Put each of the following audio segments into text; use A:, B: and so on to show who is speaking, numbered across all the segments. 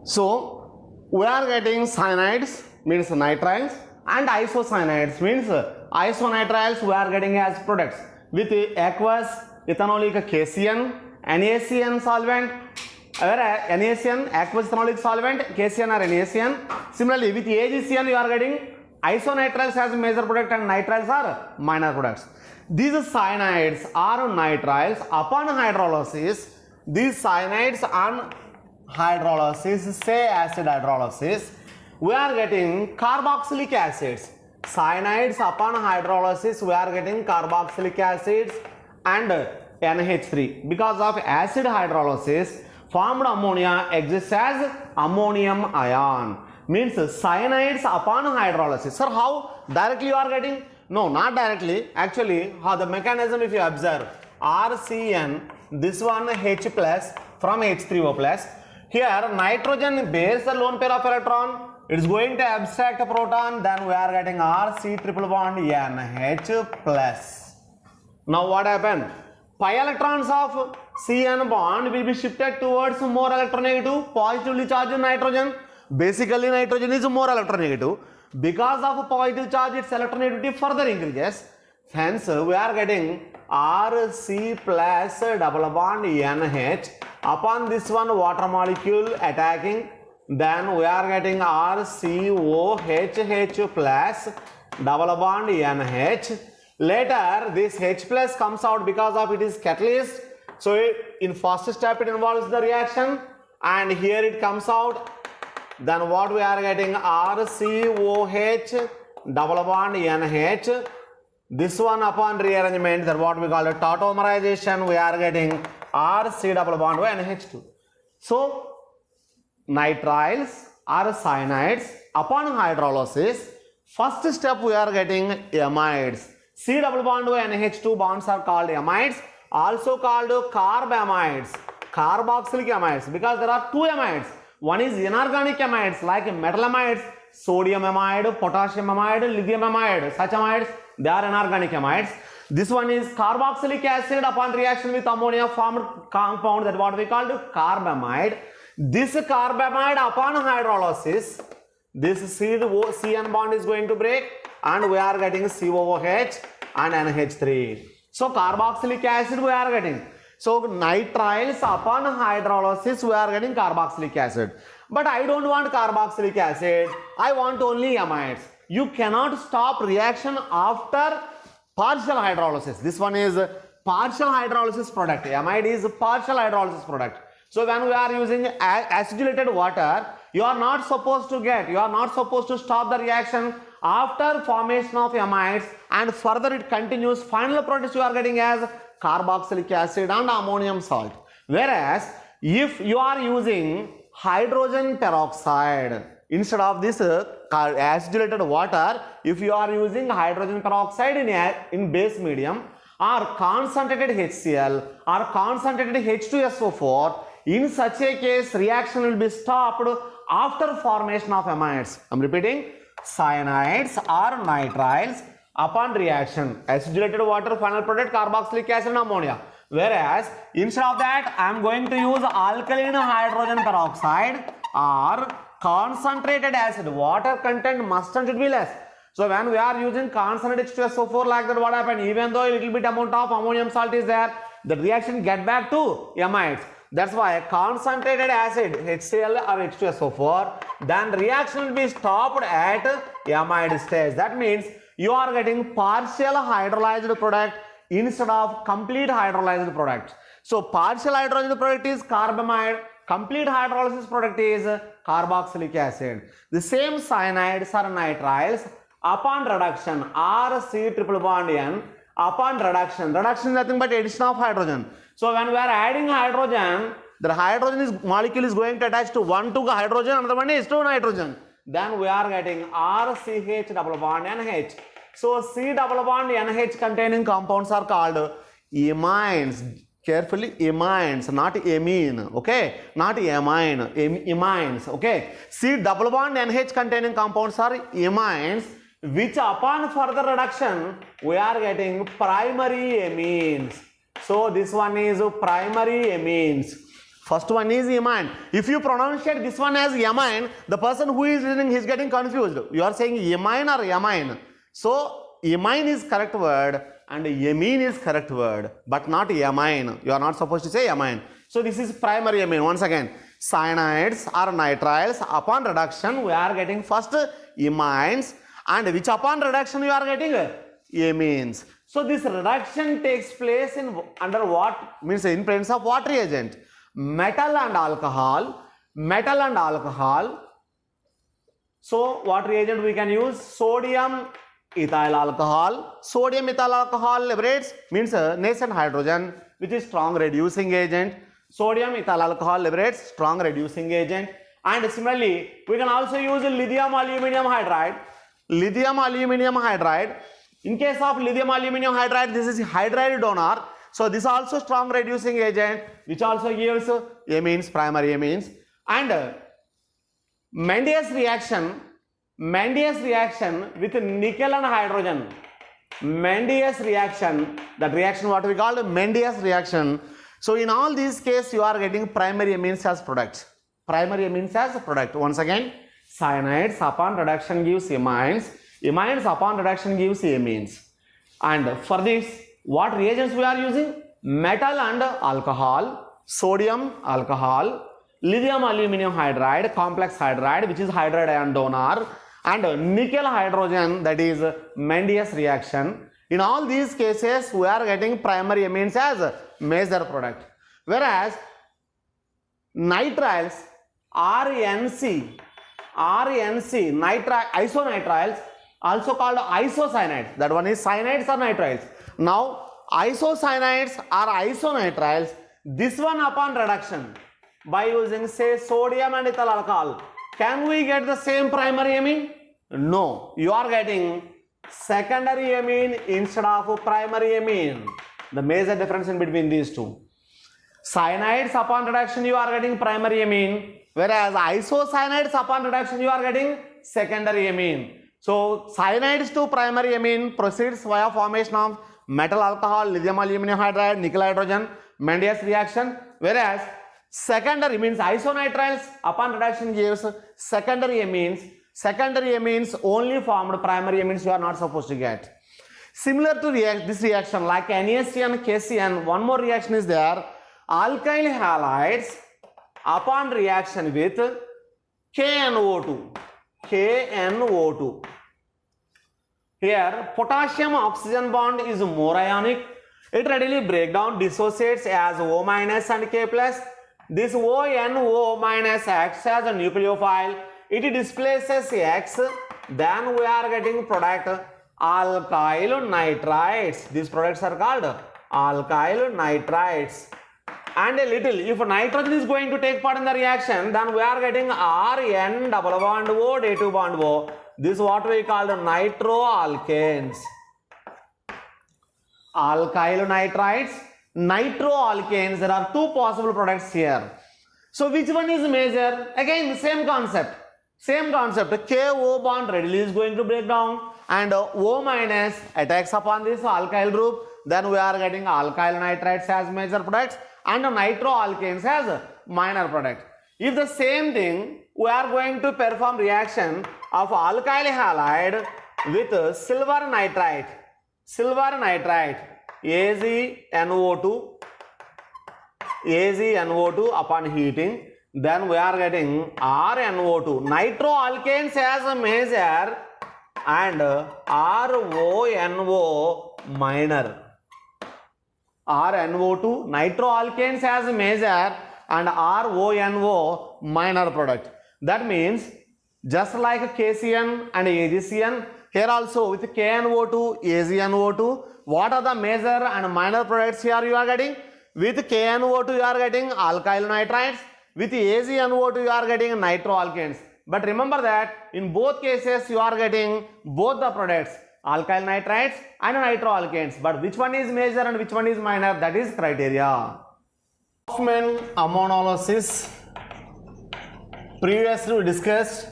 A: So we are getting cyanides means nitriles and isocyanides means isonitriles we are getting as products with aqueous ethanolic KCN, NaCN solvent, NaCN aqueous ethanolic solvent, KCN or NaCN. Similarly with AgCN you are getting isonitriles as major product and nitriles are minor products. These cyanides or nitriles upon hydrolysis, these cyanides on hydrolysis, say acid hydrolysis, we are getting carboxylic acids. Cyanides upon hydrolysis we are getting carboxylic acids and NH3. Because of acid hydrolysis formed ammonia exists as ammonium ion. Means cyanides upon hydrolysis. Sir, how directly you are getting? No, not directly. Actually, how the mechanism if you observe, RCN, this one H plus from H3O plus. Here nitrogen bears the lone pair of electron. It is going to abstract a proton. Then we are getting RC triple bond NH plus. Now what happened? Pi electrons of CN bond will be shifted towards more electronegative, positively charged nitrogen. Basically nitrogen is more electronegative. Because of positive charge its electronegativity further increases. Hence we are getting RC plus double bond NH. Upon this one water molecule attacking, then we are getting RCOHH plus double bond NH. Later this H plus comes out because of it is catalyst. So in first step it involves the reaction and here it comes out. Then what we are getting RCOH double bond NH. This one upon rearrangement, that what we call a tautomerization, we are getting RC double bond NH2. So nitriles or cyanides upon hydrolysis, first step we are getting amides. C double bond NH2 bonds are called amides, also called carbamides, carboxylic amides, because there are two amides. One is inorganic amides like metalamides, sodium amide, potassium amide, lithium amide. Such amides, they are inorganic amides. This one is carboxylic acid upon reaction with ammonia formed compound, that what we call carbamide. This carbamide upon hydrolysis, this CN bond is going to break and we are getting COOH and NH3. So carboxylic acid we are getting. So nitriles upon hydrolysis we are getting carboxylic acid. But I don't want carboxylic acid, I want only amides. You cannot stop reaction after partial hydrolysis. This one is partial hydrolysis product. Amide is partial hydrolysis product. So when we are using acidulated water, you are not supposed to stop the reaction after formation of amides and further it continues. Final product you are getting as carboxylic acid and ammonium salt. Whereas if you are using hydrogen peroxide instead of this acidulated water, if you are using hydrogen peroxide in base medium or concentrated HCl or concentrated H2SO4, in such a case reaction will be stopped after formation of amides. I am repeating, cyanides or nitriles upon reaction, acidulated water, final product carboxylic acid and ammonia. Whereas instead of that I am going to use alkaline hydrogen peroxide or concentrated acid. Water content must and should be less. So when we are using concentrated H2SO4 like that, what happened? Even though a little bit amount of ammonium salt is there, the reaction get back to amides. That's why concentrated acid HCl or H2SO4, then reaction will be stopped at amide stage. That means you are getting partial hydrolyzed product instead of complete hydrolyzed product. So partial hydrolyzed product is carbamide, complete hydrolysis product is carboxylic acid. The same cyanides or nitriles upon reduction RC triple bond N, upon reduction is nothing but addition of hydrogen. So when we are adding hydrogen, the hydrogen molecule is going to attach to one to hydrogen, another one is to nitrogen. Then we are getting RCH double bond NH. So C double bond NH containing compounds are called imines. Carefully, imines, not amine, okay? Not amine, imines, okay? C double bond NH containing compounds are imines, which upon further reduction we are getting primary amines. So this one is primary amines. First one is amine. If you pronunciate this one as amine, the person who is listening is getting confused. You are saying amine or amine. So amine is correct word and amine is correct word, but not amine. You are not supposed to say amine. So this is primary amine. Once again, cyanides or nitriles, upon reduction we are getting first amines, and which upon reduction you are getting amines. So this reduction takes place in under what means in presence of what reagent? Metal and alcohol. Metal and alcohol. So what reagent we can use? Sodium ethyl alcohol. Sodium ethyl alcohol liberates means nascent hydrogen, which is strong reducing agent. Sodium ethyl alcohol liberates strong reducing agent. And similarly, we can also use lithium aluminium hydride. Lithium aluminium hydride. In case of lithium aluminium hydride, this is hydride donor. So this also strong reducing agent, which also gives amines, primary amines. And Mendes reaction with nickel and hydrogen. Mendes reaction, that reaction what we call Mendes reaction. So in all these cases, you are getting primary amines as products. Primary amines as a product. Once again, cyanides upon reduction gives amines. Amines upon reduction gives amines. And for this, what reagents we are using? Metal and alcohol, sodium alcohol, lithium aluminium hydride, complex hydride, which is hydride ion donor, and nickel hydrogen, that is Mendes reaction. In all these cases, we are getting primary amines as a major product. Whereas nitriles, RNC, isonitriles, also called isocyanides. That one is cyanides or nitriles. Now, isocyanides or isonitriles, this one upon reduction by using say sodium and ethyl alcohol, can we get the same primary amine? No, you are getting secondary amine instead of primary amine. The major difference in between these two. Cyanides upon reduction you are getting primary amine, whereas isocyanides upon reduction you are getting secondary amine. So cyanides to primary amine proceeds via formation of metal alcohol, lithium aluminum hydride, nickel hydrogen, Mendes reaction, whereas secondary means isonitriles upon reduction gives secondary amines. Secondary amines only formed, primary amines you are not supposed to get. Similar to this reaction, like NaCN, KCN, one more reaction is there. Alkyl halides upon reaction with KNO2. KNO2. Here, potassium oxygen bond is more ionic. It readily breaks down, dissociates as O- and K+. This ONO- acts as a nucleophile. It displaces X. Then we are getting product alkyl nitrites. These products are called alkyl nitrites. And a little, if nitrogen is going to take part in the reaction, then we are getting RN double bond O, day2 bond O. This is what we call the nitroalkanes. Alkyl nitrites, nitroalkanes. There are two possible products here. So which one is major? Again, same concept. Same concept. KO bond readily is going to break down, and O- attacks upon this alkyl group. Then we are getting alkyl nitrites as major products and nitroalkanes as minor product. If the same thing, we are going to perform reaction of alkyl halide with silver nitrite. Silver nitrite, AgNO2 upon heating. Then we are getting RNO2. Nitroalkanes as a major and RONO minor. RNO2, nitroalkanes as a major and RONO minor product. That means just like KCN and AgCN, here also with KNO2, AgNO2, what are the major and minor products here you are getting? With KNO2 you are getting alkyl nitrites, with AgNO2 you are getting nitroalkanes. But remember that in both cases you are getting both the products, alkyl nitrites and nitroalkanes. But which one is major and which one is minor, that is criteria. Hoffman ammonolysis, previously we discussed.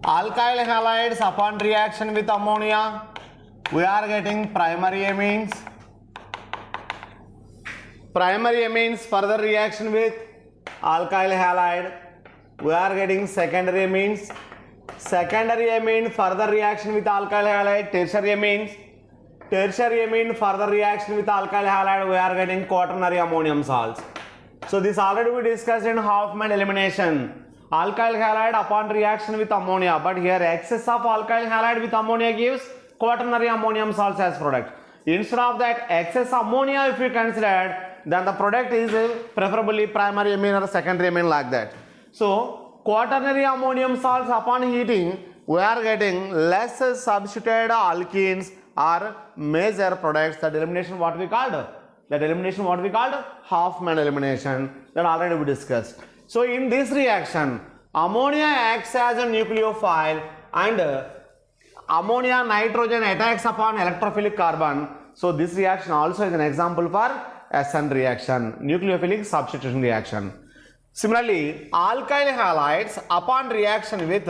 A: Alkyl halides upon reaction with ammonia, we are getting primary amines. Primary amines further reaction with alkyl halide. We are getting secondary amines. Secondary amine further reaction with alkyl halide. Tertiary amines. Tertiary amine further reaction with alkyl halide. We are getting quaternary ammonium salts. So this already we discussed in Hoffman elimination. Alkyl halide upon reaction with ammonia, but here excess of alkyl halide with ammonia gives quaternary ammonium salts as product. Instead of that excess ammonia if you consider, then the product is preferably primary amine or secondary amine like that. So quaternary ammonium salts upon heating, we are getting less substituted alkenes or major products. That elimination what we called? That elimination what we called? Hoffman elimination. That already we discussed. So in this reaction, ammonia acts as a nucleophile and ammonia nitrogen attacks upon electrophilic carbon. So this reaction also is an example for SN reaction, nucleophilic substitution reaction. Similarly, alkyl halides upon reaction with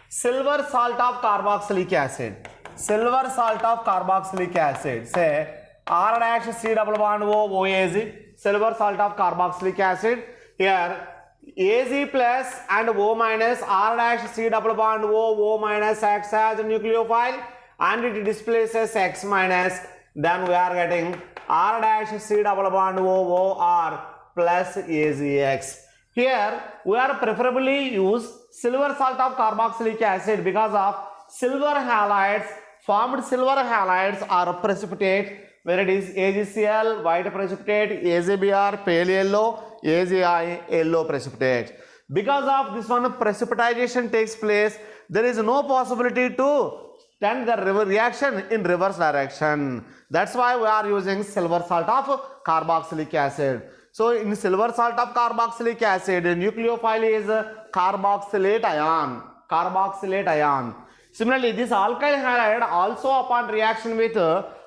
A: silver salt of carboxylic acid. Silver salt of carboxylic acid, say R-C double bond O, OAZ, silver salt of carboxylic acid. Here Az plus and O minus, R-C double bond O minus acts as a nucleophile and it displaces X minus. Then we are getting R-C double bond OR plus AZX. Here we are preferably use silver salt of carboxylic acid because of silver halides, formed silver halides are precipitate, where it is AgCl, white precipitate, AzBr, pale yellow, AgI, yellow precipitate. Because of this one precipitation takes place, there is no possibility to tend the reaction in reverse direction. That's why we are using silver salt of carboxylic acid. So in silver salt of carboxylic acid, nucleophile is carboxylate ion. Carboxylate ion. Similarly, this alkyl halide also upon reaction with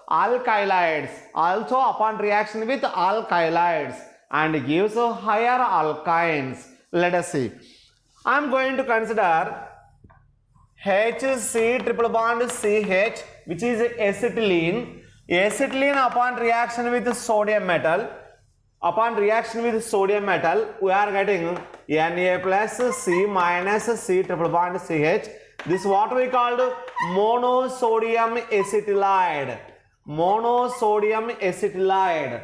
A: alkylides, and gives higher alkynes. Let us see. I am going to consider HC triple bond CH, which is acetylene. Acetylene upon reaction with sodium metal. Upon reaction with sodium metal, we are getting Na plus C minus C triple bond CH. This what we called monosodium acetylide. Monosodium acetylide.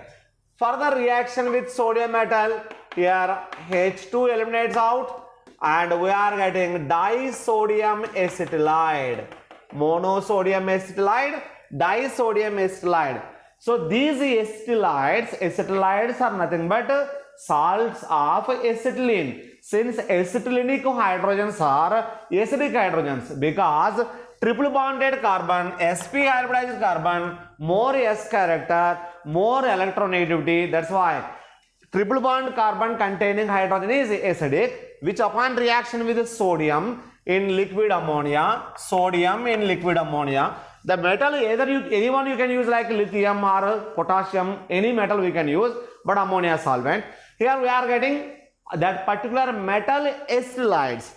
A: Further reaction with sodium metal, here H2 eliminates out and we are getting disodium acetylide. Monosodium acetylide, disodium acetylide. So these acetylides are nothing but salts of acetylene. Since acetylenic hydrogens are acidic hydrogens, because triple bonded carbon, sp hybridized carbon, more S character, more electronegativity. That's why triple bond carbon containing hydrogen is acidic, which upon reaction with sodium in liquid ammonia, the metal either anyone you can use like lithium or potassium, any metal we can use, but ammonia solvent. Here we are getting that particular metal acetylides.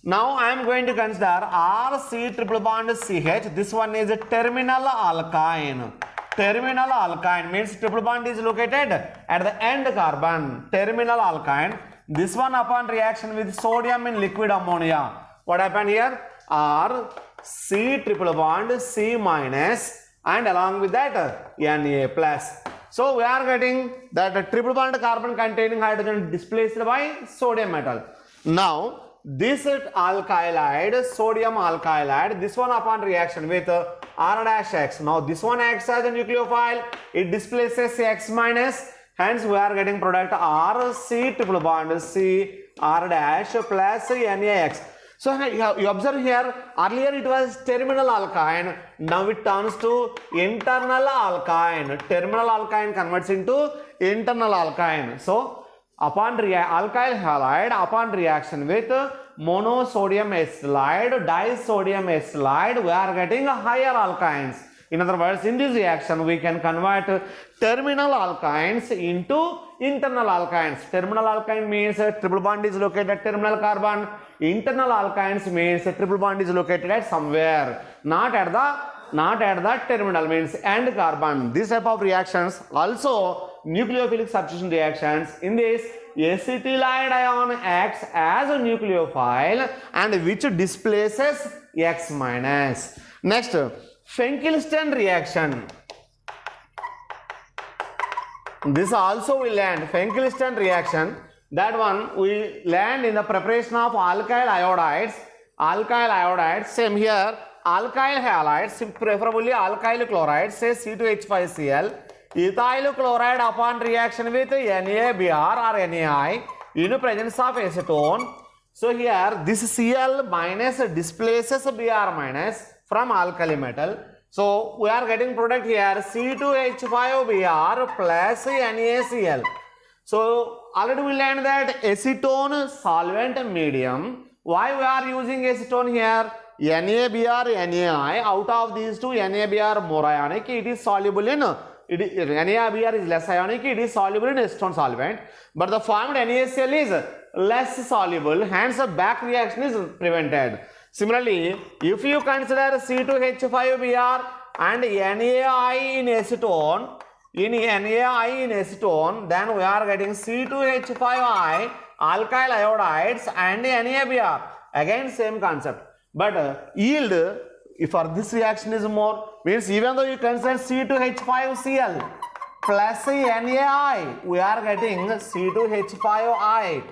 A: Now I am going to consider RC triple bond CH. This one is a terminal alkyne. Terminal alkyne means triple bond is located at the end carbon. Terminal alkyne. This one upon reaction with sodium in liquid ammonia. What happened here? R C triple bond C minus and along with that Na plus. So we are getting that triple bond carbon containing hydrogen displaced by sodium metal. Now this alkylide, sodium alkylide, this one upon reaction with R-X. Now this one acts as a nucleophile, it displaces X minus, hence we are getting product R C triple bond C R dash plus NaX. So you observe here, earlier it was terminal alkyne, now it turns to internal alkyne. Terminal alkyne converts into internal alkyne. So upon alkyl halide, upon reaction with monosodium acetylide, disodium acetylide, we are getting higher alkynes. In other words, in this reaction we can convert terminal alkynes into internal alkynes. Terminal alkyne means triple bond is located at terminal carbon. Internal alkynes means triple bond is located at somewhere, not at the not at the terminal, means end carbon. This type of reactions also nucleophilic substitution reactions. In this, acetylide ion acts as a nucleophile and which displaces X minus. Next, Finkelstein reaction. This also will land Finkelstein reaction. That one will land in the preparation of alkyl iodides. Alkyl iodides, same here. Alkyl halides, preferably alkyl chlorides, say C2H5Cl. Ethyl chloride upon reaction with NaBr or NaI in presence of acetone. So here this Cl minus displaces Br minus from alkali metal. So we are getting product here C2H5Br plus NaCl. So already we learned that acetone solvent medium. Why we are using acetone here? NaBr, NaI, out of these two, NaBr more ionic, it is soluble in, NaBr is less ionic, it is soluble in acetone solvent, but the formed NaCl is less soluble, hence the back reaction is prevented. Similarly, if you consider C2H5Br and NaI in acetone, then we are getting C2H5I, alkyl iodides and NaBr, again same concept. But yield for this reaction is more, means even though you consider C2H5Cl plus NaI, we are getting C2H5I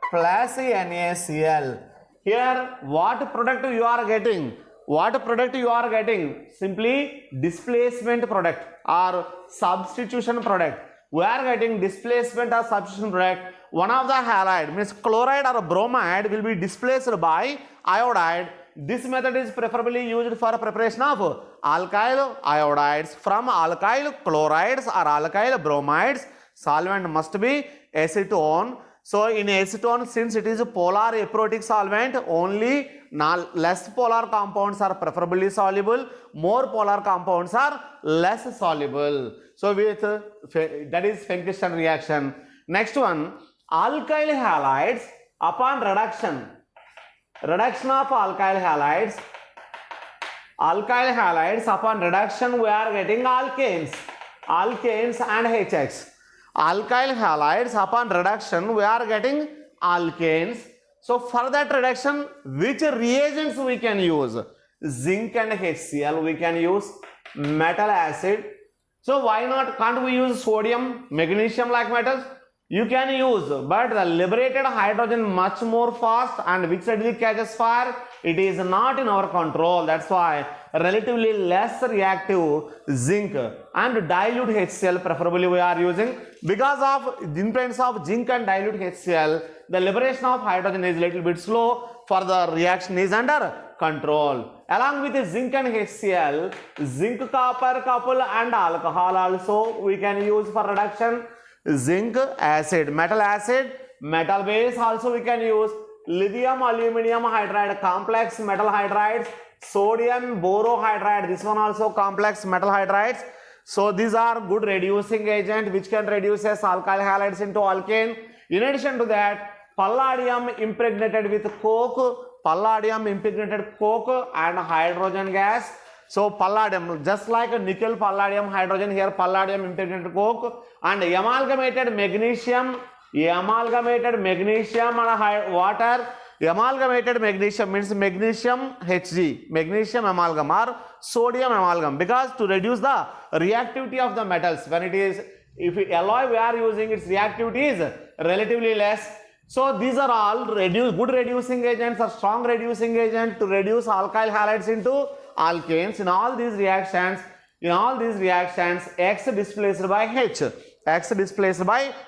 A: plus NaCl. Here what product you are getting? What product you are getting? Simply displacement product or substitution product. We are getting displacement or substitution product. One of the halide, means chloride or bromide, will be displaced by iodide. This method is preferably used for preparation of alkyl iodides. From alkyl chlorides or alkyl bromides, solvent must be acetone. So in acetone, since it is a polar aprotic solvent, only less polar compounds are preferably soluble, more polar compounds are less soluble. So with that is Finkelstein reaction. Next one, alkyl halides upon reduction of alkyl halides upon reduction we are getting alkanes and HX. Alkyl halides upon reduction we are getting alkanes. So for that reduction, which reagents we can use? Zinc and HCl we can use, metal acid. So why not, can't we use sodium, magnesium like metals? You can use, but the liberated hydrogen much more fast and which readily catches fire, it is not in our control. That's why relatively less reactive zinc and dilute HCl preferably we are using. Because of the influence of zinc and dilute HCl, the liberation of hydrogen is little bit slow, for the reaction is under control. Along with the zinc and HCl, zinc copper couple and alcohol also we can use for reduction. Zinc acid, metal base also we can use. Lithium aluminum hydride, complex metal hydrides. Sodium borohydride, this one also complex metal hydrides. So these are good reducing agent which can reduce as alkyl halides into alkane. In addition to that, palladium impregnated with coke, and hydrogen gas. So palladium, just like a nickel palladium hydrogen, here palladium impregnated coke, and amalgamated magnesium and water. Amalgamated magnesium means magnesium Hg, magnesium amalgam or sodium amalgam, because to reduce the reactivity of the metals, when it is, if alloy we are using, its reactivity is relatively less. So these are all good reducing agents or strong reducing agent to reduce alkyl halides into alkanes. In all these reactions, X displaced by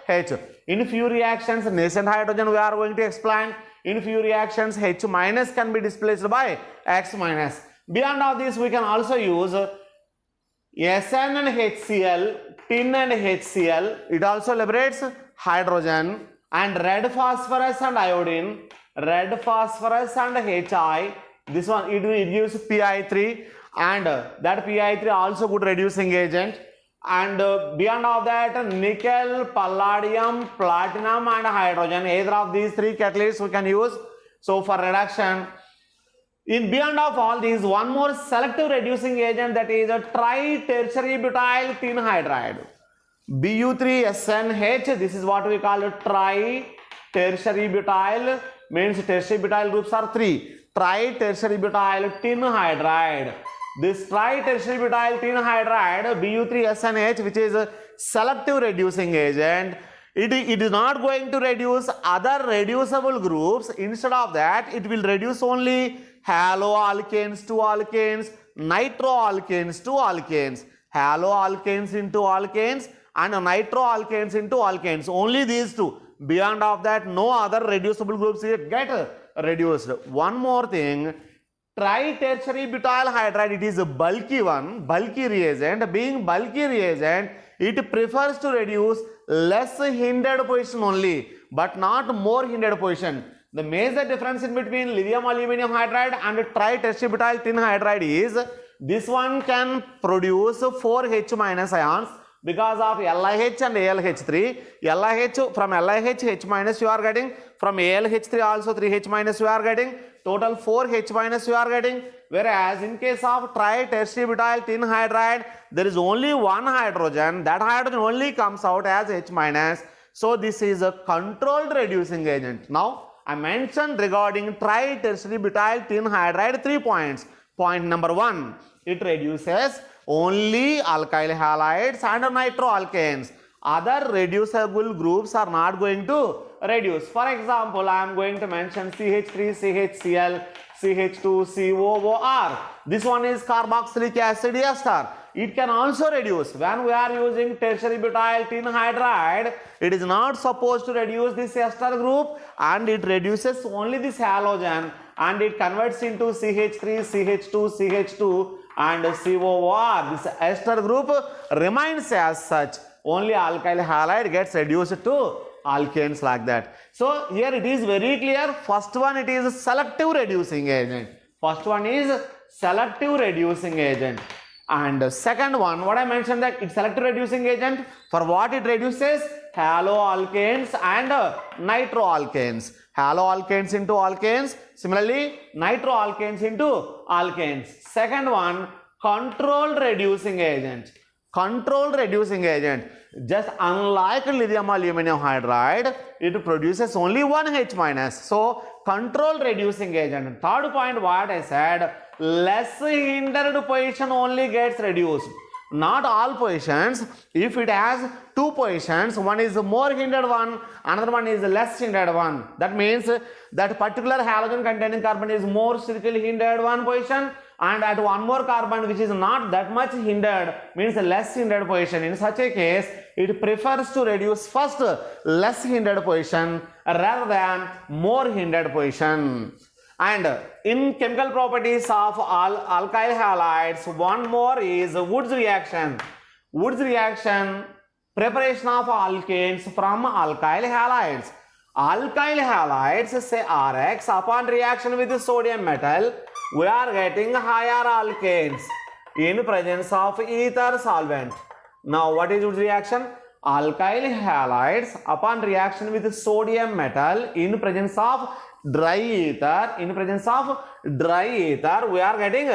A: H. In few reactions, nascent hydrogen we are going to explain. In few reactions, H minus can be displaced by X minus. Beyond of this, we can also use Sn and HCl, tin and HCl. It also liberates hydrogen, and red phosphorus and iodine, red phosphorus and HI. This one it gives Pi3, and that Pi3 also good reducing agent. And beyond of that, nickel, palladium, platinum and hydrogen, either of these three catalysts we can use. So for reduction, In beyond of all these, one more selective reducing agent, that is a tri-tertiary butyl tin hydride. Bu3SNH, this is what we call a tri-tertiary butyl, means tertiary butyl groups are 3. Tri-tertiary butyl tin hydride. This tri-tertiary butyl tin hydride, Bu3SNH, which is a selective reducing agent, it is not going to reduce other reducible groups. Instead of that, it will reduce only haloalkanes to alkanes, nitroalkanes to alkanes, haloalkanes into alkanes and nitroalkanes into alkanes. Only these two. Beyond of that, no other reducible groups get reduced. One more thing, tri-tertiary butyl hydride, it is a bulky one, bulky reagent. Being bulky reagent, it prefers to reduce less hindered position only, but not more hindered position. The major difference in between lithium aluminum hydride and tri-tertiary butyl tin hydride is this one can produce 4 H- ions because of LiH and AlH3. LiH, from LiH H- you are getting, from AlH3 also 3 H- you are getting, total 4 H- you are getting. Whereas in case of tri-tertiary butyl tin hydride, there is only one hydrogen. That hydrogen only comes out as H-. So this is a controlled reducing agent. Now I mentioned regarding tri-tertiary butyl tin hydride 3 points. Point number 1, it reduces only alkyl halides and nitroalkanes. Other reducible groups are not going to reduce. For example, I am going to mention CH3, CHCl, CH2, COOR. This one is carboxylic acid ester. It can also reduce. When we are using tertiary butyl tin hydride, it is not supposed to reduce this ester group, and it reduces only this halogen, and it converts into CH3, CH2, CH2 and COOR. This ester group remains as such. Only alkyl halide gets reduced to alkanes, like that. So here it is very clear. First one, it is selective reducing agent. First one is selective reducing agent. And second one, what I mentioned, that it's selective reducing agent. For what it reduces? Haloalkanes and nitroalkanes. Haloalkanes into alkanes. Similarly, nitroalkanes into alkanes. Second one, controlled reducing agent. Controlled reducing agent. Just unlike lithium aluminum hydride, it produces only 1 H-. So controlled reducing agent. Third point, what I said, less hindered position only gets reduced. Not all positions. If it has 2 positions, one is more hindered one, another one is less hindered one. That means that particular halogen containing carbon is more strictly hindered one position, and at one more carbon which is not that much hindered, means less hindered position. In such a case, it prefers to reduce first less hindered position rather than more hindered position. And in chemical properties of alkyl halides, one more is Woods reaction. Woods reaction, preparation of alkanes from alkyl halides. Alkyl halides, say Rx, upon reaction with the sodium metal, we are getting higher alkanes in presence of ether solvent. Now what is Woods reaction? Alkyl halides upon reaction with sodium metal in presence of dry ether, we are getting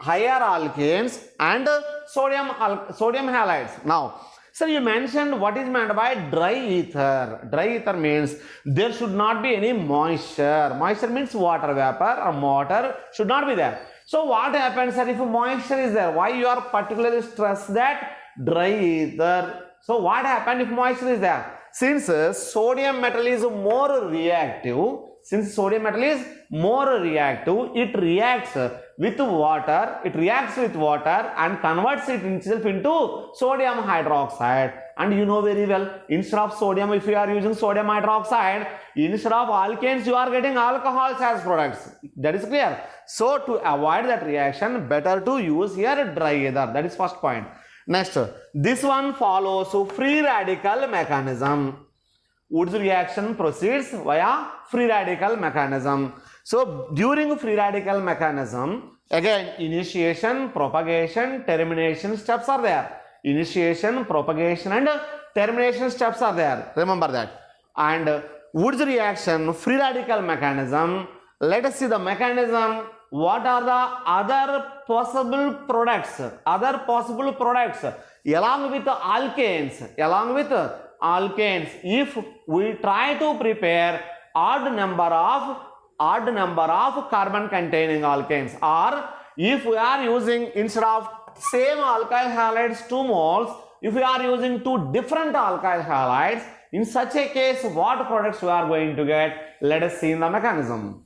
A: higher alkanes and sodium halides. Now, sir, you mentioned what is meant by dry ether. Dry ether means there should not be any moisture. Moisture means water vapor or water should not be there. So what happens, sir, if moisture is there? Why you are particularly stressed that dry ether? So what happens if moisture is there? Since sodium metal is more reactive, it reacts with water, and converts it itself into sodium hydroxide. And you know very well, instead of sodium, if you are using sodium hydroxide, instead of alkanes, you are getting alcohols as products. That is clear. So to avoid that reaction, better to use here dry ether. That is first point. Next, this one follows free radical mechanism. Woods reaction proceeds via free radical mechanism. So during free radical mechanism, again initiation, propagation, termination steps are there. Initiation, propagation and termination steps are there. Remember that. And Woods reaction, free radical mechanism. Let us see the mechanism. what are the other possible products? Other possible products along with alkanes. Along with alkanes, if we try to prepare odd number of carbon containing alkanes, or if we are using instead of same alkyl halides 2 moles, if we are using 2 different alkyl halides, in such a case what products we are going to get? Let us see in the mechanism.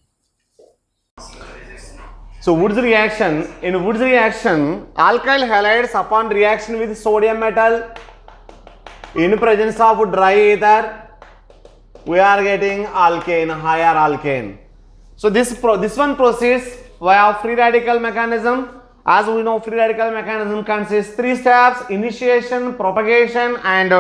A: So Wood's reaction, in Wood's reaction, alkyl halides upon reaction with sodium metal in presence of dry ether, we are getting alkane, higher alkane. So this one proceeds via free radical mechanism. As we know, free radical mechanism consists 3 steps: initiation, propagation and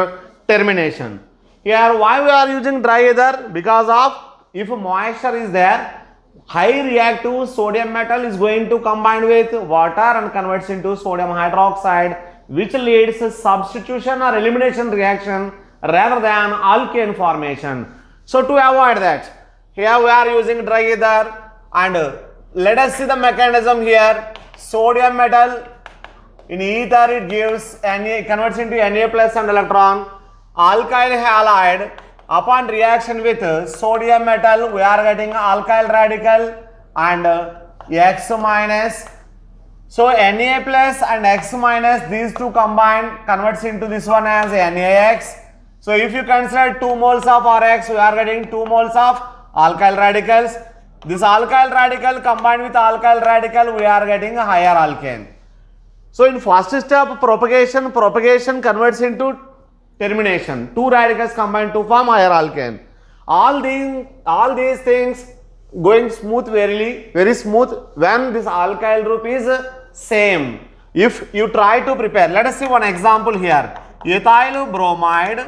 A: termination. Here why we are using dry ether? Because of if moisture is there, high reactive sodium metal is going to combine with water and converts into sodium hydroxide, which leads to substitution or elimination reaction rather than alkane formation. So to avoid that, here we are using dry ether, and let us see the mechanism here. Sodium metal in ether, it gives Na, converts into Na plus and electron. Alkyl halide upon reaction with sodium metal, we are getting alkyl radical and X minus. So Na plus and X minus, these two combined converts into this one as NaX. So if you consider 2 moles of Rx, we are getting 2 moles of alkyl radicals. This alkyl radical combined with alkyl radical, we are getting a higher alkane. So in first step, propagation converts into termination. 2 radicals combine to form higher alkane. All these things going smooth, very smooth when this alkyl group is same. If you try to prepare, let us see one example here. Ethyl bromide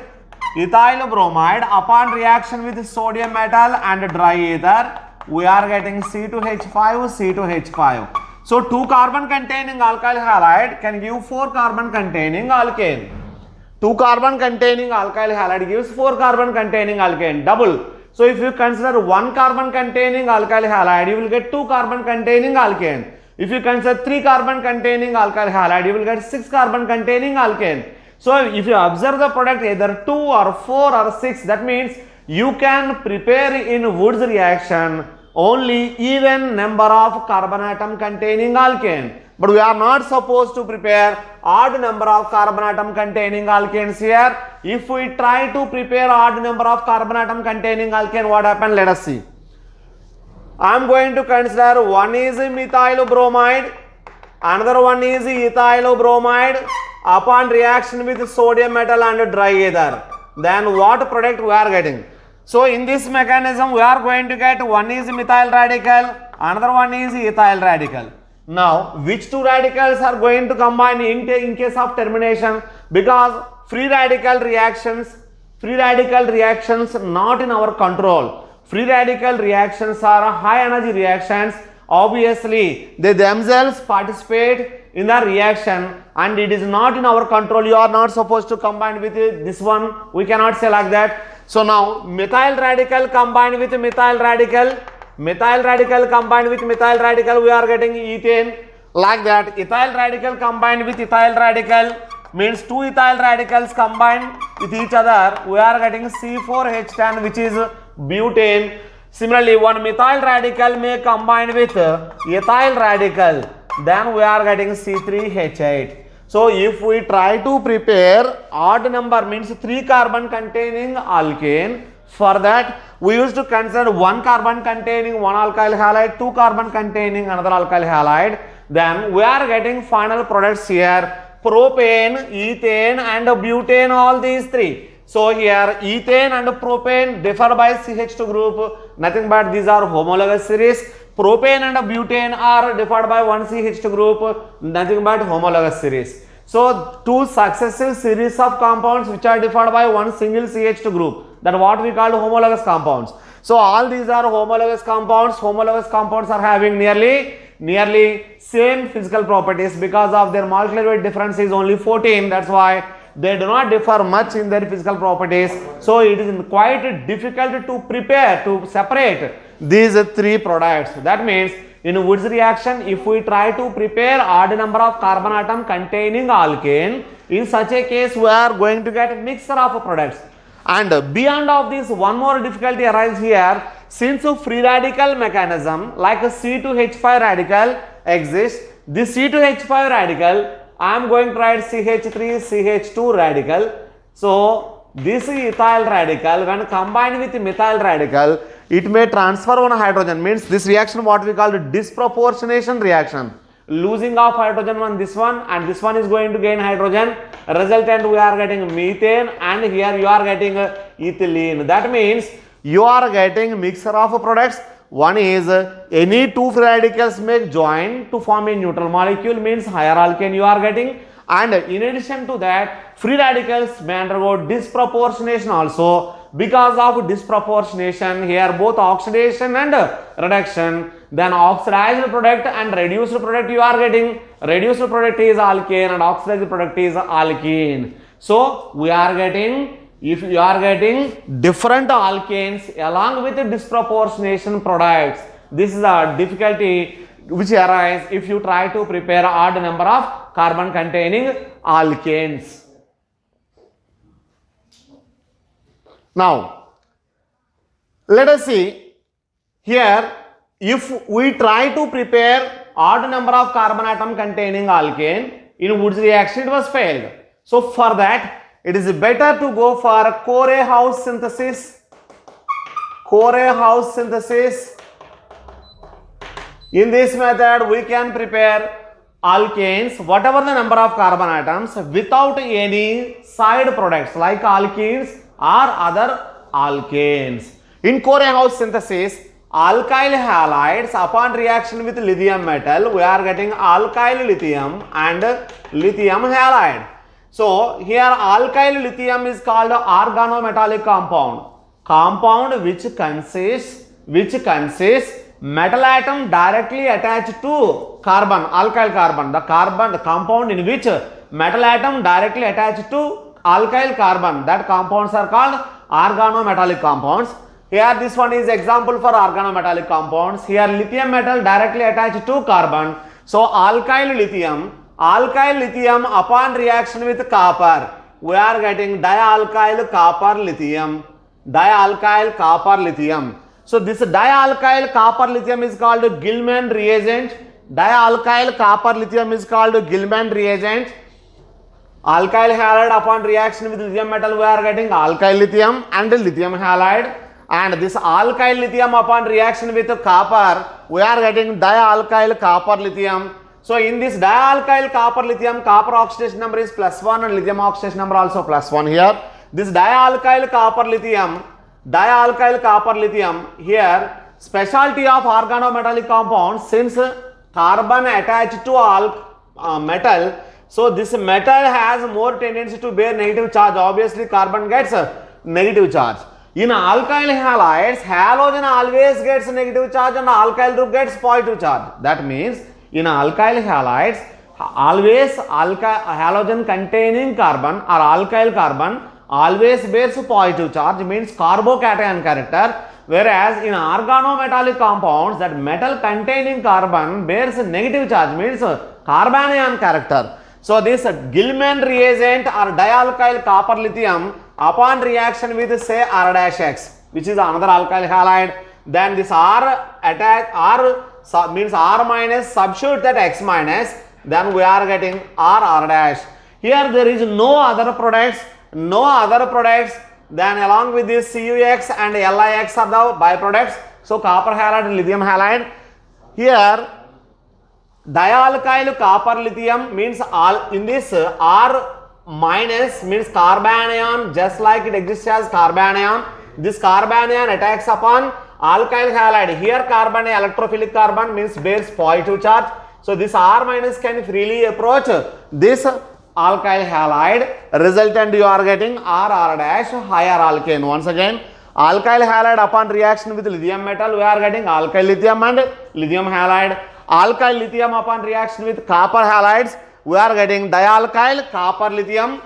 A: upon reaction with sodium metal and dry ether, we are getting C2H5. So 2 carbon containing alkyl halide can give 4 carbon containing alkane. 2 carbon containing alkyl halide gives 4 carbon containing alkane, double. So if you consider 1 carbon containing alkyl halide, you will get 2 carbon containing alkane. If you consider 3 carbon containing alkyl halide, you will get 6 carbon containing alkane. So if you observe the product either 2 or 4 or 6, that means you can prepare in Wood's reaction only even number of carbon atom containing alkane. But we are not supposed to prepare odd number of carbon atom containing alkanes here. If we try to prepare odd number of carbon atom containing alkane, what happens? Let us see. I am going to consider one is methyl bromide, another one is ethyl bromide upon reaction with sodium metal and dry ether. Then what product we are getting? So in this mechanism, we are going to get one is methyl radical, another one is ethyl radical. Now, which 2 radicals are going to combine in case of termination? Because free radical reactions not in our control. Free radical reactions are high energy reactions. Obviously, they themselves participate in the reaction and it is not in our control. You are not supposed to combine with this one. We cannot say like that. So now methyl radical combined with methyl radical combined with methyl radical, we are getting ethane. Like that, ethyl radical combined with ethyl radical means 2 ethyl radicals combined with each other, we are getting C4H10, which is butane. Similarly, one methyl radical may combine with ethyl radical, then we are getting C3H8. So if we try to prepare odd number, means 3 carbon containing alkane, for that we used to consider 1 carbon containing one alkyl halide, 2 carbon containing another alkyl halide. Then we are getting final products here: propane, ethane and butane, all these 3. So here ethane and propane differ by CH2 group, nothing but these are homologous series. Propane and butane are differed by one CH2 group, nothing but homologous series. So 2 successive series of compounds which are differed by one single CH2 group, that what we call homologous compounds. So all these are homologous compounds. Homologous compounds are having nearly same physical properties. Because of their molecular weight difference is only 14, that's why they do not differ much in their physical properties. So it is quite difficult to prepare, to separate these 3 products. That means In Wood's reaction, if we try to prepare odd number of carbon atom containing alkane, in such a case we are going to get a mixture of products. And beyond of this, one more difficulty arises here. Since a free radical mechanism like a C2H5 radical exists, this C2H5 radical I am going to write CH3CH2 radical. So this ethyl radical when combined with methyl radical, it may transfer one hydrogen, means this reaction what we call disproportionation reaction, losing of hydrogen on this one and this one is going to gain hydrogen, resultant we are getting methane and here you are getting ethylene. That means you are getting mixture of products. One is any two free radicals may join to form a neutral molecule, means higher alkane you are getting, and in addition to that free radicals may undergo disproportionation also. Because of disproportionation here both oxidation and reduction, then oxidized product and reduced product you are getting. Reduced product is alkane and oxidized product is alkene. So we are getting, if you are getting different alkanes along with the disproportionation products, this is a difficulty which arises if you try to prepare odd number of carbon containing alkanes. Now, let us see here, if we try to prepare odd number of carbon atom containing alkane, in Wood's reaction it was failed. So for that, it is better to go for Core-House synthesis. Core-House synthesis. In this method, we can prepare alkanes, whatever the number of carbon atoms, without any side products like alkenes or other alkanes. In Core-House synthesis, alkyl halides upon reaction with lithium metal, we are getting alkyl lithium and lithium halide. So here alkyl lithium is called organometallic compound. Compound which consists metal atom directly attached to carbon, alkyl carbon. The compound in which metal atom directly attached to alkyl carbon, that compounds are called organometallic compounds. Here this one is example for organometallic compounds. Here lithium metal directly attached to carbon. So alkyl lithium upon reaction with copper, we are getting dialkyl copper lithium. Dialkyl copper lithium. So this dialkyl copper lithium is called Gilman reagent. Dialkyl copper lithium is called Gilman reagent. Alkyl halide upon reaction with lithium metal, we are getting alkyl lithium and lithium halide. And this alkyl lithium upon reaction with copper, we are getting dialkyl copper lithium. So in this dialkyl copper lithium, copper oxidation number is +1 and lithium oxidation number also +1 here. This dialkyl copper lithium here, specialty of organometallic compounds, since carbon attached to metal, so this metal has more tendency to bear negative charge. Obviously carbon gets negative charge. In alkyl halides, halogen always gets negative charge and alkyl group gets positive charge. That means in alkyl halides, always halogen containing carbon or alkyl carbon always bears positive charge, means carbocation character, whereas in organometallic compounds, that metal containing carbon bears negative charge, means carbanion character. So this Gilman reagent or dialkyl copper lithium upon reaction with say R-X, which is another alkyl halide, then this means R minus, substitute that X minus, then we are getting R. Here there is no other products, then along with this CuX and LiX are the byproducts. So copper halide and lithium halide. Here dialkyl copper lithium means in this R minus means carbanion, just like it exists as carbanion. This carbanion attacks upon alkyl halide. Here carbon, electrophilic carbon, means bears positive charge. So this R minus can freely approach this alkyl halide, resultant you are getting R higher alkane. Once again, alkyl halide upon reaction with lithium metal, we are getting alkyl lithium and lithium halide. Alkyl lithium upon reaction with copper halides, we are getting dialkyl copper lithium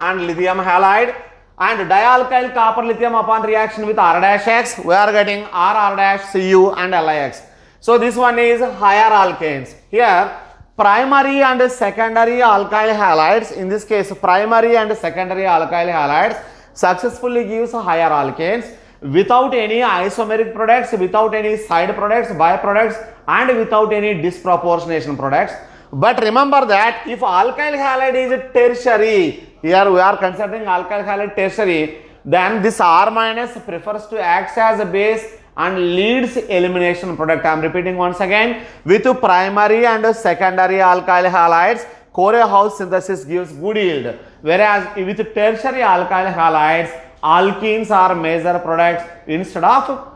A: and lithium halide. and dialkyl copper lithium upon reaction with R dash X, we are getting R dash Cu and LiX. So this one is higher alkanes. Here primary and secondary alkyl halides, in this case primary and secondary alkyl halides successfully gives higher alkanes without any isomeric products, without any side products, byproducts, and without any disproportionation products. But remember that if alkyl halide is tertiary, here we are considering alkyl halide tertiary, then this R minus prefers to act as a base and leads elimination product. I am repeating once again, with primary and secondary alkyl halides, Corey-House synthesis gives good yield, whereas with tertiary alkyl halides, alkenes are major products instead of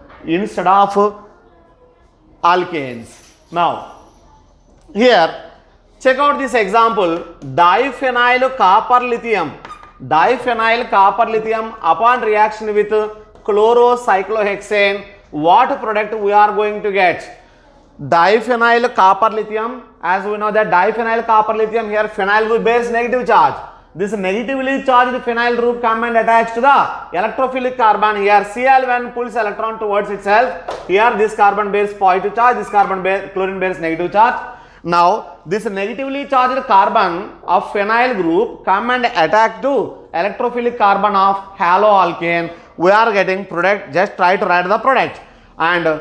A: alkanes. Now, here check out this example, diphenyl copper lithium. Diphenyl copper lithium upon reaction with chlorocyclohexane, what product we are going to get? Diphenyl copper lithium, as we know that diphenyl copper lithium, here phenyl group bears negative charge. This negatively charged phenyl group come and attach to the electrophilic carbon. Here Cl1 pulls electron towards itself. Here this carbon bears positive charge, this chlorine bears negative charge. Now this negatively charged carbon of phenyl group come and attack to electrophilic carbon of haloalkane. We are getting product, just try to write the product. And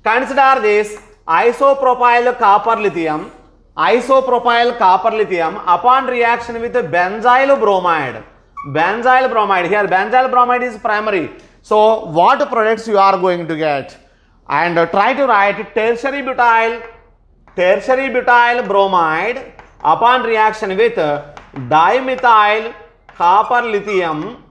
A: consider this isopropyl copper lithium. Isopropyl copper lithium upon reaction with benzyl bromide. Benzyl bromide, here benzyl bromide is primary. So what products you are going to get? And try to write tertiary butyl bromide upon reaction with dimethyl copper lithium,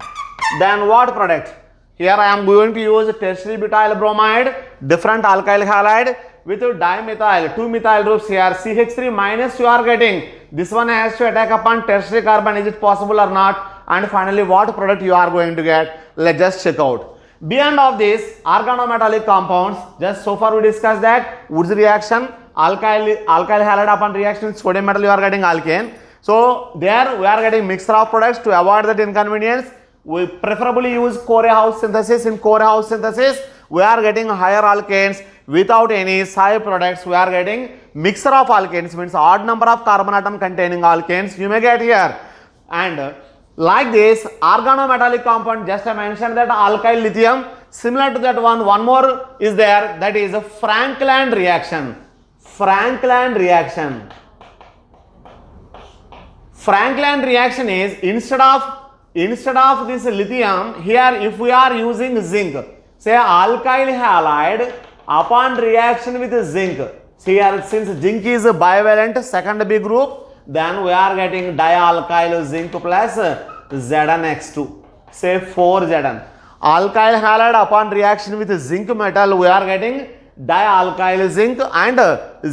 A: then what product? Here I am going to use tertiary butyl bromide, different alkyl halide with dimethyl, 2 methyl groups here, CH3 minus you are getting. This one has to attack upon tertiary carbon, is it possible or not? And finally what product you are going to get? Let's just check out. Beyond of this organometallic compounds, just so far we discussed that Woods reaction, alkyl halide upon reaction with sodium metal you are getting alkane. So there we are getting mixture of products. To avoid that inconvenience, we preferably use Corey-House synthesis. In Corey-House synthesis, we are getting higher alkanes without any side products. We are getting mixture of alkanes, means odd number of carbon atom containing alkanes you may get here. And like this organometallic compound, just I mentioned that alkyl lithium, similar to that one more is there, that is a Franklin reaction. Franklin reaction. Franklin reaction is instead of this lithium, here if we are using zinc, say alkyl halide upon reaction with zinc, see here since zinc is a bivalent second B group, then we are getting dialkyl zinc plus ZnX2, say 4Zn. Alkyl halide upon reaction with zinc metal, we are getting dialkyl zinc and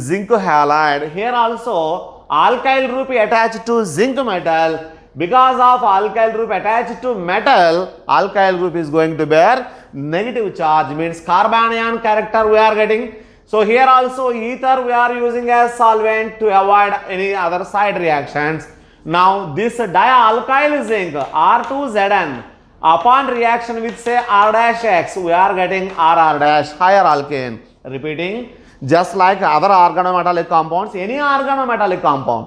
A: zinc halide. Here also alkyl group attached to zinc metal. Because of alkyl group attached to metal, alkyl group is going to bear negative charge, means carbanion character we are getting. So here also ether we are using as solvent to avoid any other side reactions. Now this dialkyl zinc R2Zn upon reaction with say R dash X, we are getting R dash, higher alkane. Repeating, just like other organometallic compounds, any organometallic compound,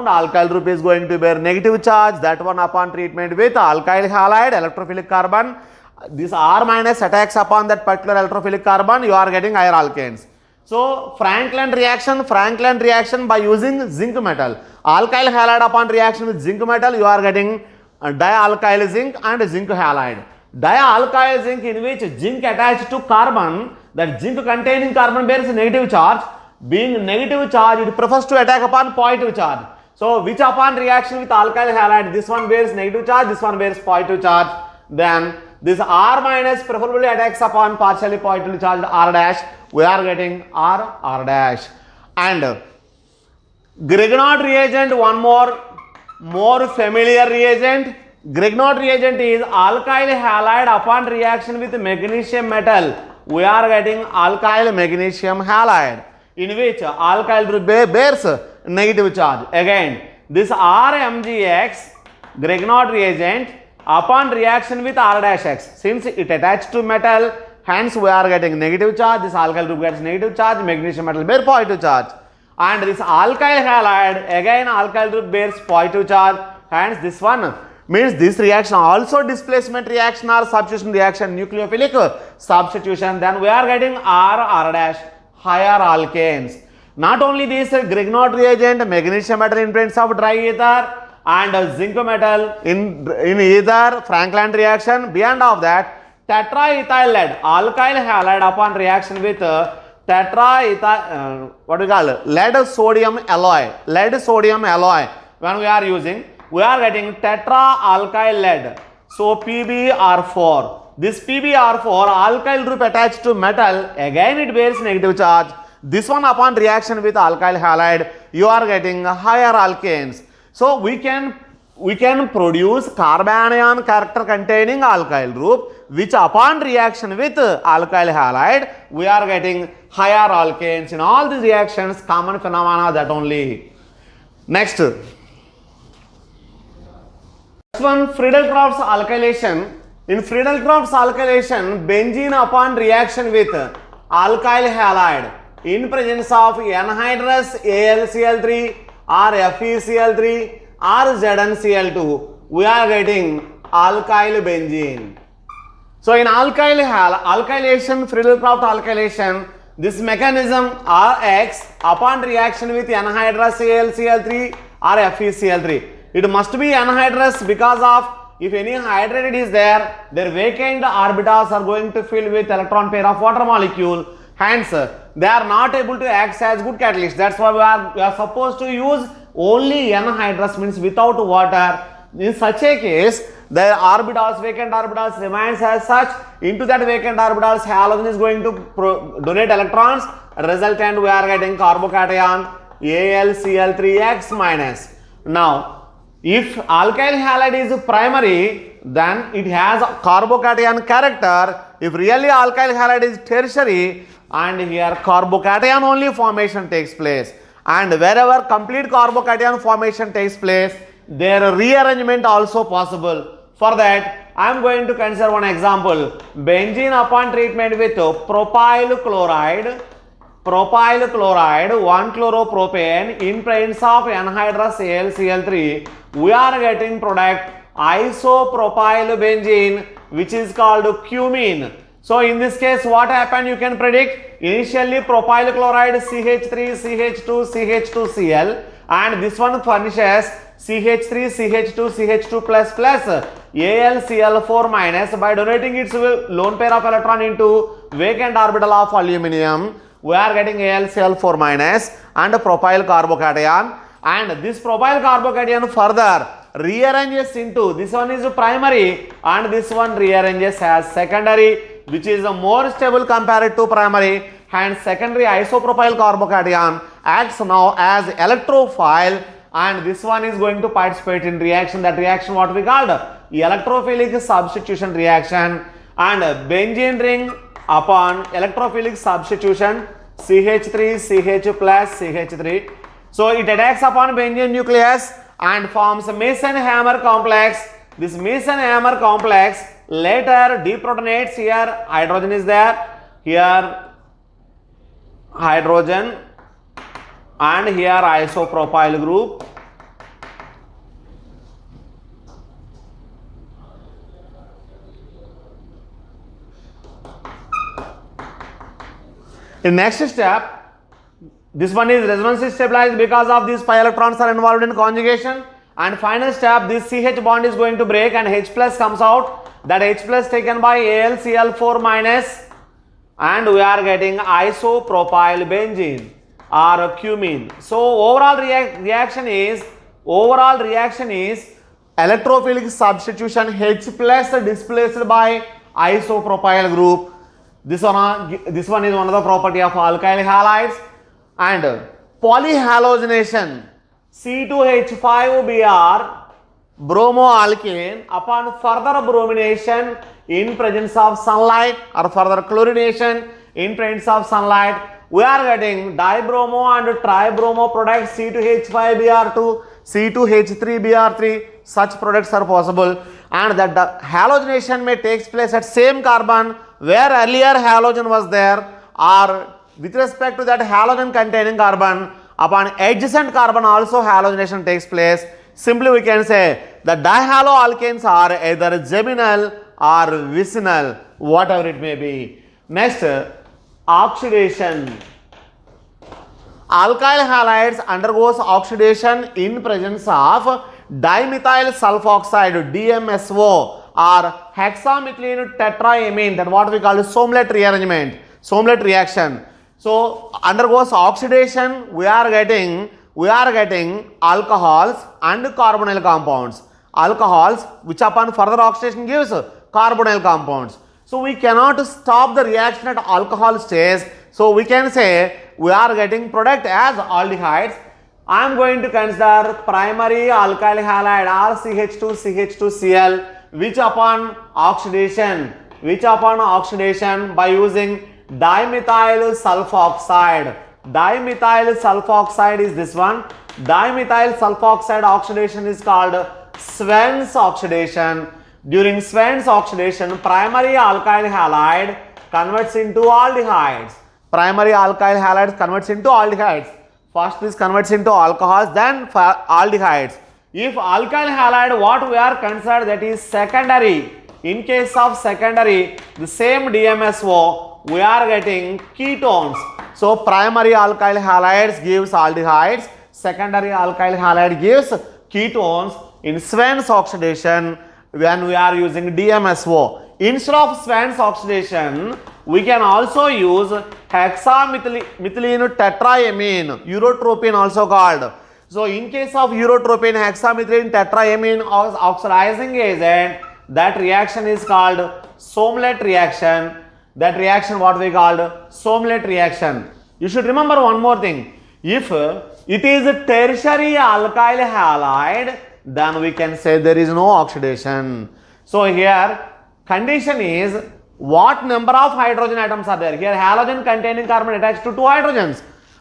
A: alkyl group is going to bear negative charge. That one upon treatment with alkyl halide, electrophilic carbon, this R minus attacks upon that particular electrophilic carbon, you are getting higher alkanes. So Franklin reaction by using zinc metal. Alkyl halide upon reaction with zinc metal, you are getting dialkyl zinc and zinc halide. Dialkyl zinc, in which zinc attached to carbon, that zinc containing carbon bears negative charge. Being negative charge, it prefers to attack upon positive charge. So which upon reaction with alkyl halide, this one bears negative charge, this one bears positive charge. Then this R minus preferably attacks upon partially positively charged R dash. We are getting R dash. And Grignard reagent, one more familiar reagent. Grignard reagent is alkyl halide upon reaction with magnesium metal. We are getting alkyl magnesium halide, in which alkyl group bears negative charge. Again, this RMgX Grignard reagent upon reaction with R dash X. Since it attached to metal, hence we are getting negative charge. This alkyl group gets negative charge, magnesium metal bear positive charge. And this alkyl halide, again alkyl group bears positive charge. Hence this one means this reaction also displacement reaction or substitution reaction, nucleophilic substitution. Then we are getting R dash, higher alkanes. Not only this, Grignard reagent, magnesium metal in presence of dry ether and zinc metal in ether, Franklin reaction. Beyond of that, tetraethyl lead, alkyl halide upon reaction with what we call lead sodium alloy. Lead sodium alloy. When we are using, we are getting tetra alkyl lead. So PbR4. This PbR4 alkyl group attached to metal, again it bears negative charge. This one upon reaction with alkyl halide, you are getting higher alkanes. So we can produce carbanion character containing alkyl group, which upon reaction with alkyl halide, we are getting higher alkanes. In all these reactions, common phenomena that only. Next one, Friedel-Crafts alkylation. In Friedel-Crafts alkylation, benzene upon reaction with alkyl halide in presence of anhydrous AlCl3 or FeCl3 or ZnCl2, we are getting alkyl benzene. So in alkylation, Friedel-Crafts alkylation, this mechanism Rx upon reaction with anhydrous AlCl3 or FeCl3. It must be anhydrous because of if any hydrated is there, their vacant orbitals are going to fill with electron pair of water molecule. Hence, they are not able to act as good catalyst. That's why we are supposed to use only anhydrous, means without water. In such a case, the orbitals, vacant orbitals remains as such. Into that vacant orbitals, halogen is going to donate electrons. Resultant, we are getting carbocation AlCl3x minus. Now, if alkyl halide is primary, then it has carbocation character. If really alkyl halide is tertiary, and here carbocation only formation takes place. And wherever complete carbocation formation takes place, their rearrangement also possible. For that, I am going to consider one example. Benzene upon treatment with propyl chloride, 1-chloropropane in presence of anhydrous AlCl3, we are getting product isopropyl benzene, which is called cumene. So in this case, what happened you can predict. Initially propyl chloride CH3, CH2, CH2Cl, and this one furnishes CH3, CH2, CH2 plus AlCl4 minus. By donating its lone pair of electron into vacant orbital of aluminum, we are getting AlCl4 minus and propyl carbocation. And this propyl carbocation further rearranges into, this one is primary and this one rearranges as secondary, which is more stable compared to primary. Hence secondary isopropyl carbocation acts now as electrophile, and this one is going to participate in reaction. That reaction what we called electrophilic substitution reaction. And benzene ring upon electrophilic substitution CH3, CH plus CH3. So it attacks upon benzene nucleus and forms a Mason-Hammer complex. This Mason-Hammer complex later deprotonates. Here hydrogen is there, here hydrogen, and here isopropyl group. In next step, this one is resonance stabilized because of these pi electrons are involved in conjugation. And final step, this CH bond is going to break and H plus comes out. That H plus taken by AlCl4 minus, and we are getting isopropyl benzene or cumene. So overall reaction is electrophilic substitution H plus displaced by isopropyl group. This one is one of the property of alkyl halides. And polyhalogenation C2H5Br bromoalkane upon further bromination in presence of sunlight or further chlorination in presence of sunlight, we are getting dibromo and tribromo products C2H5Br2, C2H3Br3, such products are possible, and that the halogenation may takes place at same carbon where earlier halogen was there, or with respect to that halogen containing carbon, upon adjacent carbon also halogenation takes place. Simply we can say the dihaloalkanes are either geminal or vicinal, whatever it may be. Next, oxidation. Alkyl halides undergoes oxidation in presence of dimethyl sulfoxide, DMSO, or hexamethylene tetraamine, that what we call Soumlet rearrangement, Soumlet reaction. So undergoes oxidation, we are getting alcohols and carbonyl compounds. Alcohols which upon further oxidation gives carbonyl compounds. So we cannot stop the reaction at alcohol stage. So we can say we are getting product as aldehydes. I am going to consider primary alkyl halide RCH2CH2Cl which upon oxidation by using dimethyl sulfoxide. Dimethyl sulfoxide is this one. Dimethyl sulfoxide oxidation is called Swen's oxidation. During Swen's oxidation, primary alkyl halide converts into aldehydes. Primary alkyl halide converts into aldehydes. First this converts into alcohols, then aldehydes. If alkyl halide, what we are considered, that is secondary. In case of secondary, the same DMSO, we are getting ketones. So primary alkyl halides gives aldehydes, secondary alkyl halide gives ketones. In Swen's oxidation, when we are using DMSO, instead of Swen's oxidation, we can also use hexamethylene tetraamine, urotropine also called. So in case of urotropine, hexamethylene tetraamine oxidizing agent, that reaction is called Soumlet reaction. That reaction what we called Soumlet reaction. You should remember one more thing. If it is a tertiary alkyl halide, then we can say there is no oxidation. So here condition is what number of hydrogen atoms are there. Here halogen containing carbon attached to 2 hydrogens,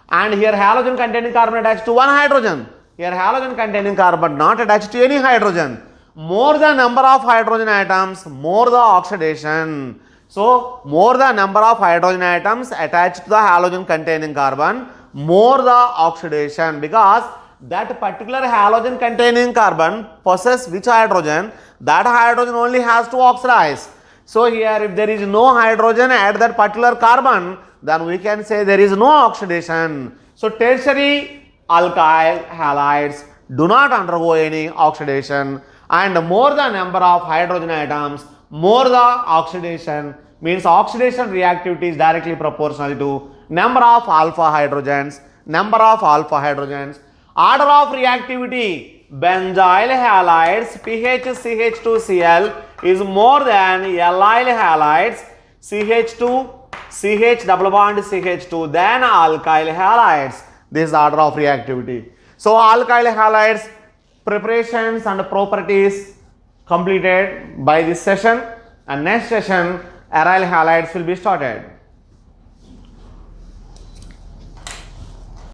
A: and here halogen containing carbon attached to 1 hydrogen. Here halogen containing carbon not attached to any hydrogen. More the number of hydrogen atoms, more the oxidation. So more the number of hydrogen atoms attached to the halogen containing carbon, more the oxidation, because that particular halogen containing carbon possesses which hydrogen, that hydrogen only has to oxidize. So here if there is no hydrogen at that particular carbon, then we can say there is no oxidation. So tertiary alkyl halides do not undergo any oxidation, and more the number of hydrogen atoms, more the oxidation, means oxidation reactivity is directly proportional to number of alpha hydrogens. Order of reactivity, benzyl halides PHCH2Cl is more than allyl halides CH2 CH double bond CH2 than alkyl halides. This is the order of reactivity. So alkyl halides preparations and properties completed by this session, and next session aryl halides will be started.